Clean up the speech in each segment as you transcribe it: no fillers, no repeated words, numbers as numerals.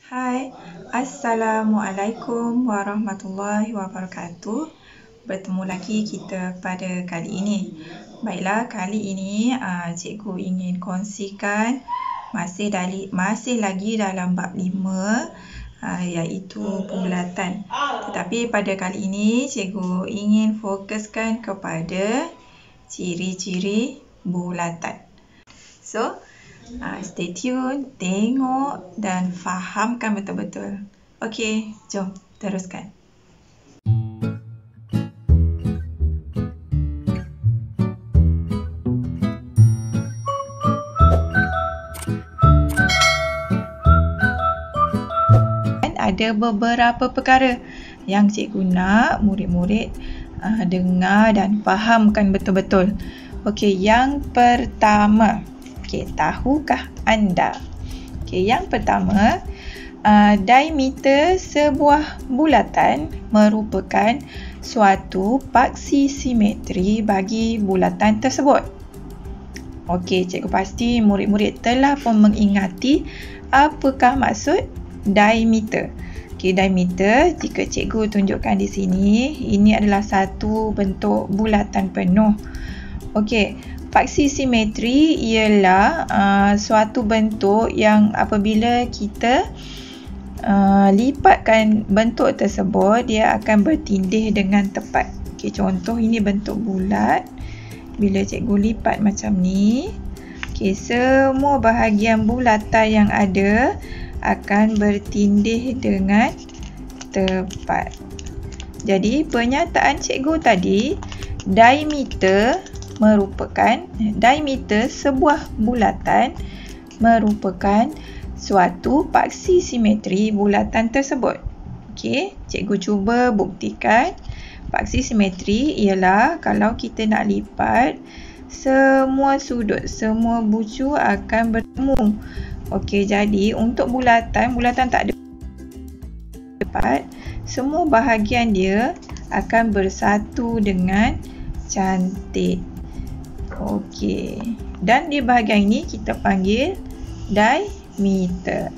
Hai, Assalamualaikum warahmatullahi wabarakatuh. Bertemu lagi kita pada kali ini. Baiklah, kali ini cikgu ingin kongsikan masih lagi dalam bab 5 iaitu bulatan. Tetapi pada kali ini cikgu ingin fokuskan kepada ciri-ciri bulatan. So, stay tune, tengok dan fahamkan betul-betul. Okey, jom teruskan. Ada beberapa perkara yang cikgu nak murid-murid dengar dan fahamkan betul-betul. Okey, yang pertama. Okey, tahukah anda? Okey, yang pertama, diameter sebuah bulatan merupakan suatu paksi simetri bagi bulatan tersebut. Okey, cikgu pasti murid-murid telah pun mengingati apakah maksud diameter. Okey, diameter jika cikgu tunjukkan di sini, ini adalah satu bentuk bulatan penuh. Okey, paksi simetri ialah suatu bentuk yang apabila kita lipatkan bentuk tersebut, dia akan bertindih dengan tepat. Okey, contoh ini bentuk bulat. Bila cikgu lipat macam ni, okey, semua bahagian bulatan yang ada akan bertindih dengan tepat. Jadi, pernyataan cikgu tadi, diameter sebuah bulatan merupakan suatu paksi simetri bulatan tersebut. Okey, cikgu cuba buktikan. Paksi simetri ialah kalau kita nak lipat, semua sudut, semua bucu akan bertemu. Okey, jadi untuk bulatan tak ada tepat, semua bahagian dia akan bersatu dengan cantik. Okey, dan di bahagian ini kita panggil diameter.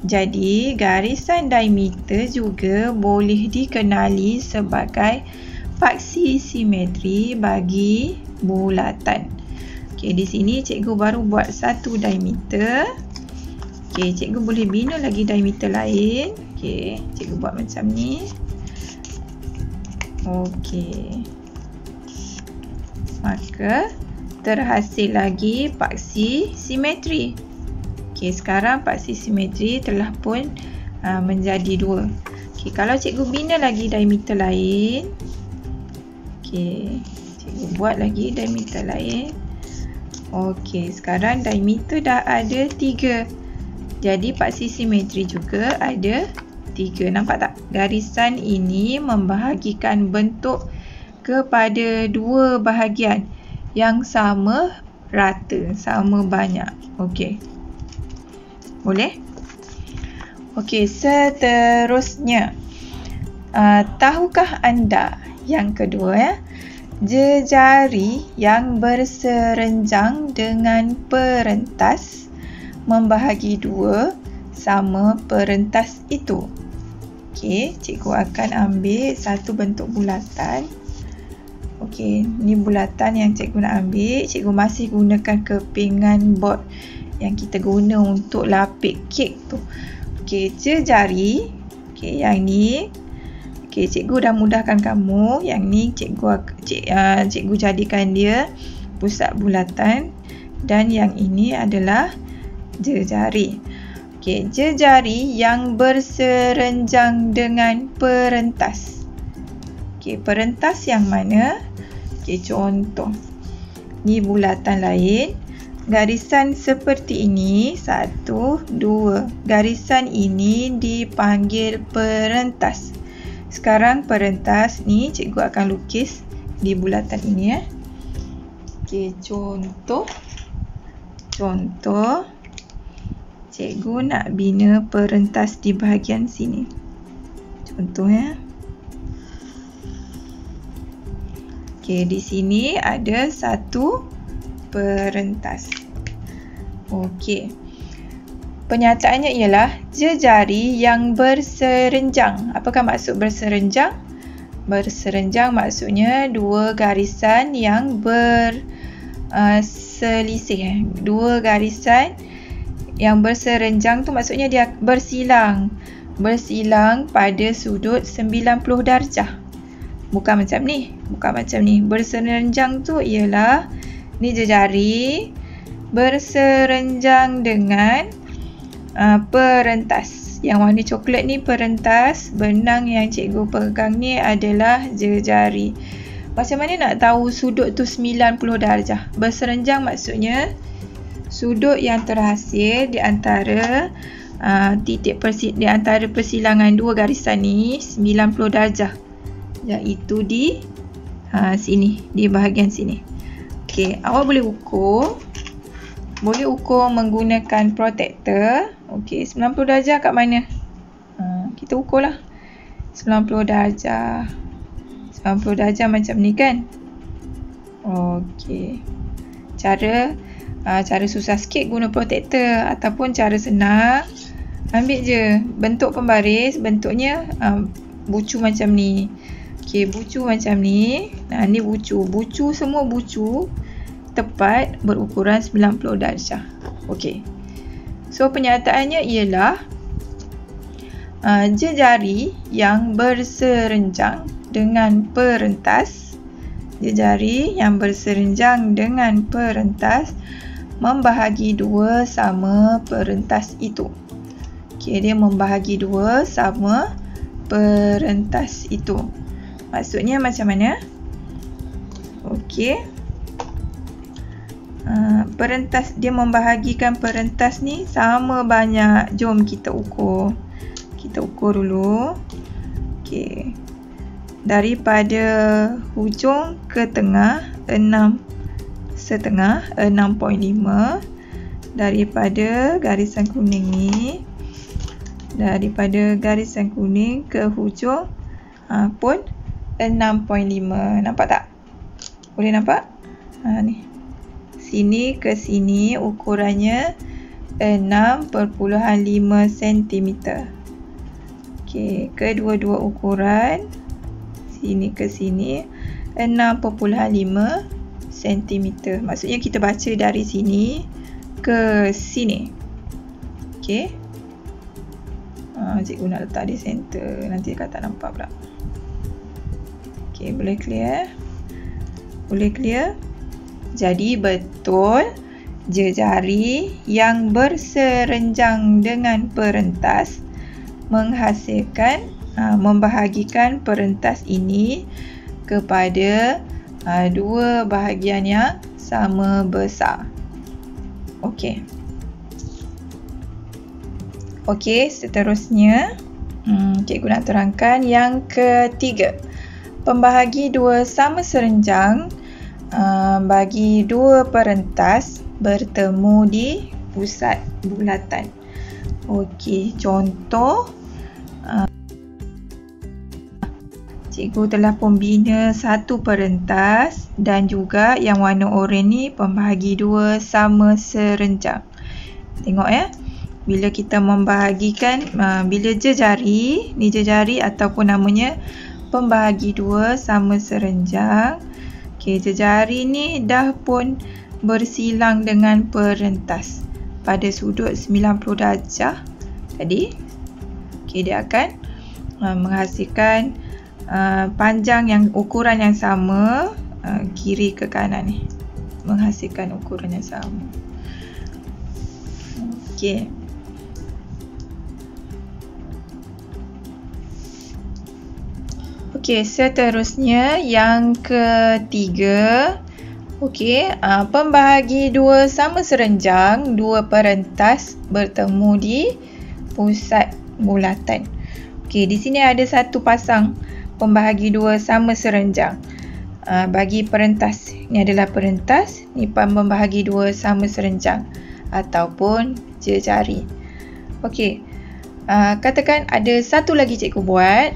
Jadi, garisan diameter juga boleh dikenali sebagai paksi simetri bagi bulatan. Okey, di sini cikgu baru buat satu diameter. Okey, cikgu boleh bina lagi diameter lain. Okey, cikgu buat macam ni. Okey. Maka terhasil lagi paksi simetri. Okey, sekarang paksi simetri telah pun menjadi dua. Okey, kalau cikgu bina lagi diameter lain. Okey, cikgu buat lagi diameter lain. Okey, sekarang diameter dah ada 3. Jadi paksi simetri juga ada 3. Nampak tak? Garisan ini membahagikan bentuk kepada dua bahagian yang sama rata, sama banyak. Okey. Boleh? Okey, seterusnya. Tahukah anda yang kedua, jejari yang berserenjang dengan perentas membahagi dua sama perentas itu. Okey, cikgu akan ambil satu bentuk bulatan. Okey, ni bulatan yang cikgu nak ambil. Cikgu masih gunakan kepingan board yang kita guna untuk lapik kek tu. Okey, jejari. Okey, yang ni. Okey, cikgu dah mudahkan kamu. Yang ni cikgu jadikan dia pusat bulatan. Dan yang ini adalah jejari. Okey, jejari yang berserenjang dengan perentas. Okey, perentas yang mana? Okey, contoh. Ni bulatan lain. Garisan seperti ini, 1, 2. Garisan ini dipanggil perentas. Sekarang perentas ni cikgu akan lukis di bulatan ini. Okey, contoh. Cikgu nak bina perentas di bahagian sini. Contoh ya. Okey, di sini ada satu perentas. Okey. Penyataannya ialah jejari yang berserenjang. Apakah maksud berserenjang? Berserenjang maksudnya dua garisan yang berselisih. Dua garisan yang berserenjang tu maksudnya dia bersilang. Bersilang pada sudut 90 darjah. Bukan macam ni. Berserenjang tu ialah ni jejari berserenjang dengan perentas. Yang warna coklat ni perentas, benang yang cikgu pegang ni adalah jejari. Macam mana nak tahu sudut tu 90 darjah? Berserenjang maksudnya sudut yang terhasil di antara di antara persilangan dua garisan ni 90 darjah. Iaitu di sini, di bahagian sini. Okey, awak boleh ukur. Boleh ukur menggunakan protektor. Okey, 90 darjah kat mana? Kita ukurlah. 90 darjah. 90 darjah macam ni kan? Okey. Cara susah sikit guna protektor ataupun cara senang. Ambil je bentuk pembaris, bentuknya bucu macam ni. Okey, bucu macam ni. Ni bucu. Bucu semua bucu tepat berukuran 90 darjah. Okey. So penyataannya ialah jejari yang berserenjang dengan perentas. Jejari yang berserenjang dengan perentas membahagi dua sama perentas itu. Okey, dia membahagi dua sama perentas itu. Maksudnya macam mana? Okey. Perentas, dia membahagikan perentas ni sama banyak. Jom kita ukur. Kita ukur dulu. Okey. Daripada hujung ke tengah 6,5. Daripada garisan kuning ni, daripada garisan kuning ke hujung pun 6.5. Nampak tak? Boleh nampak? Ni. Sini ke sini ukurannya 6.5 cm. Okey, kedua-dua ukuran sini ke sini 6.5 cm. Maksudnya kita baca dari sini ke sini. Okey. Cikgu nak letak di center. Nanti dia tak nampak pula. Okey, boleh clear? Boleh clear? Jadi betul jejari yang berserenjang dengan perentas menghasilkan membahagikan perentas ini kepada dua bahagian yang sama besar. Okey. Okey, seterusnya cikgu nak terangkan yang ketiga. Pembahagi dua sama serenjang bagi dua perentas bertemu di pusat bulatan. Okey, contoh cikgu telah pembina satu perentas dan juga yang warna oranye ni pembahagi dua sama serenjang. Tengok ya. Bila kita membahagikan, bila jejari, ni jejari ataupun namanya pembahagi dua sama serenjang. Okey, jejari ni dah pun bersilang dengan perentas pada sudut 90 darjah tadi. Okey, dia akan menghasilkan panjang yang ukuran yang sama kiri ke kanan ni. Menghasilkan ukuran yang sama. Okey. Okey, seterusnya yang ketiga. Okey, pembahagi dua sama serenjang, dua perentas bertemu di pusat bulatan. Okey, di sini ada satu pasang pembahagi dua sama serenjang. Bagi perentas, ni adalah perentas, ni pembahagi dua sama serenjang ataupun jejari. Okey, katakan ada satu lagi cikgu buat.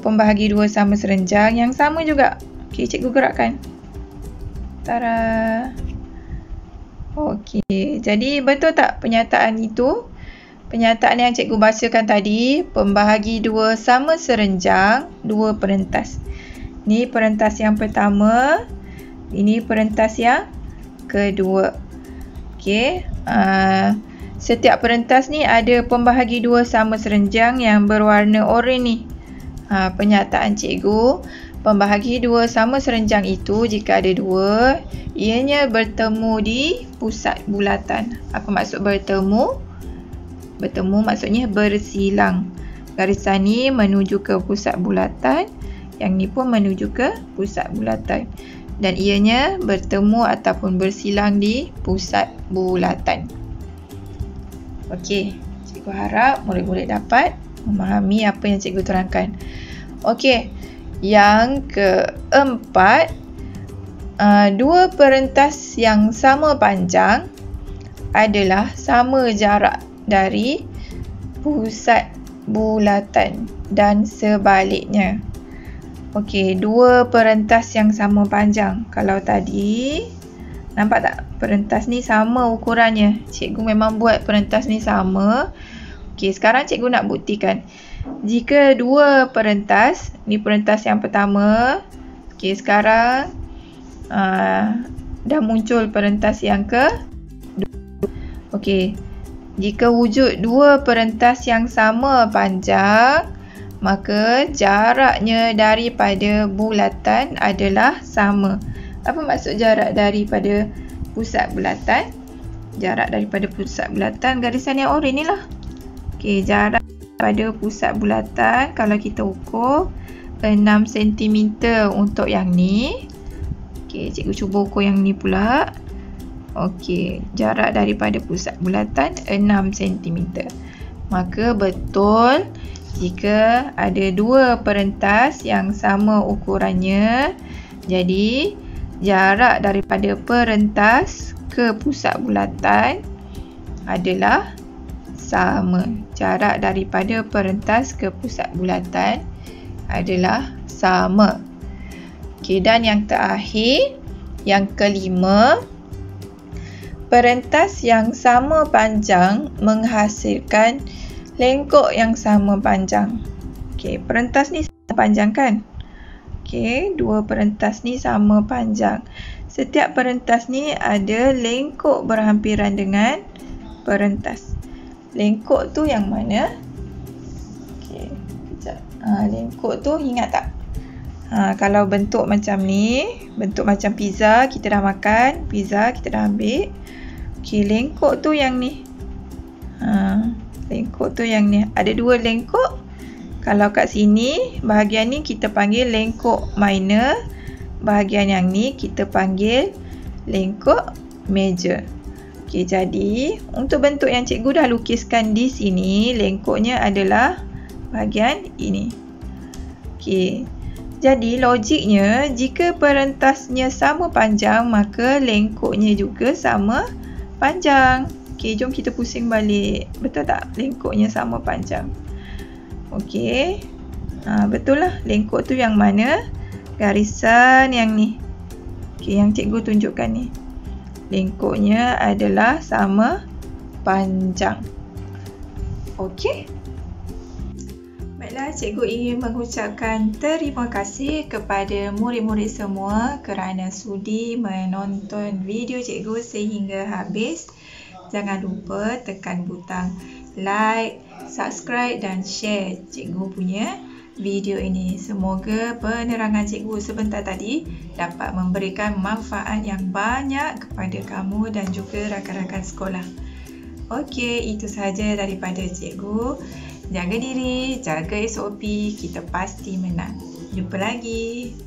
Pembahagi dua sama serenjang yang sama juga. Okey, cikgu gerakkan. Tara. Okey, jadi betul tak pernyataan itu? Penyataan yang cikgu bacakan tadi, pembahagi dua sama serenjang, dua perentas. Ini perentas yang pertama, ini perentas yang kedua. Okey, setiap perentas ni ada pembahagi dua sama serenjang yang berwarna oranye ni. Penyataan cikgu, pembahagi dua sama serenjang itu jika ada dua, ianya bertemu di pusat bulatan. Apa maksud bertemu? Bertemu maksudnya bersilang. Garisan ni menuju ke pusat bulatan, yang ni pun menuju ke pusat bulatan. Dan ianya bertemu ataupun bersilang di pusat bulatan. Okey, cikgu harap murid-murid dapat memahami apa yang cikgu terangkan. Okey, yang keempat, dua perentas yang sama panjang adalah sama jarak dari pusat bulatan dan sebaliknya. Okey, dua perentas yang sama panjang. Kalau tadi, nampak tak? Perentas ni sama ukurannya. Cikgu memang buat perentas ni sama. Okey, sekarang cikgu nak buktikan. Jika dua perentas, ni perentas yang pertama. Okey, sekarang dah muncul perentas yang kedua. Okey, jika wujud dua perentas yang sama panjang, maka jaraknya daripada bulatan adalah sama. Apa maksud jarak daripada pusat bulatan? Jarak daripada pusat bulatan, garisan yang oranye ni lah. Okey, jarak pada pusat bulatan, kalau kita ukur 6 cm untuk yang ni. Okey, cikgu cuba ukur yang ni pula. Okey, jarak daripada pusat bulatan 6 cm. Maka betul jika ada dua perentas yang sama ukurannya, jadi jarak daripada perentas ke pusat bulatan adalah sama. Jarak daripada perentas ke pusat bulatan adalah sama. Okey, dan yang terakhir, yang kelima, perentas yang sama panjang menghasilkan lengkok yang sama panjang. Okey, perentas ni sama panjang kan? Okey, dua perentas ni sama panjang. Setiap perentas ni ada lengkok berhampiran dengan perentas. Lengkok tu yang mana? Okey, kejap. Lengkok tu ingat tak? Kalau bentuk macam ni, bentuk macam pizza, kita dah makan pizza, kita dah ambil. Okey, lengkok tu yang ni. Lengkok tu yang ni. Ada dua lengkok. Kalau kat sini, bahagian ni kita panggil lengkok minor. Bahagian yang ni kita panggil lengkok major. Okey, jadi untuk bentuk yang cikgu dah lukiskan di sini, lengkoknya adalah bahagian ini. Okey. Jadi logiknya, jika perentasnya sama panjang, maka lengkoknya juga sama panjang. Okey, jom kita pusing balik. Betul tak? Lengkoknya sama panjang. Okey. Betul lah. Lengkok tu yang mana? Garisan yang ni. Okey, yang cikgu tunjukkan ni. Lengkoknya adalah sama panjang. Okey. Baiklah, cikgu ingin mengucapkan terima kasih kepada murid-murid semua kerana sudi menonton video cikgu sehingga habis. Jangan lupa tekan butang like, subscribe dan share cikgu punya video ini. Semoga penerangan cikgu sebentar tadi dapat memberikan manfaat yang banyak kepada kamu dan juga rakan-rakan sekolah. Okey, itu sahaja daripada cikgu. Jaga diri, jaga SOP, kita pasti menang. Jumpa lagi.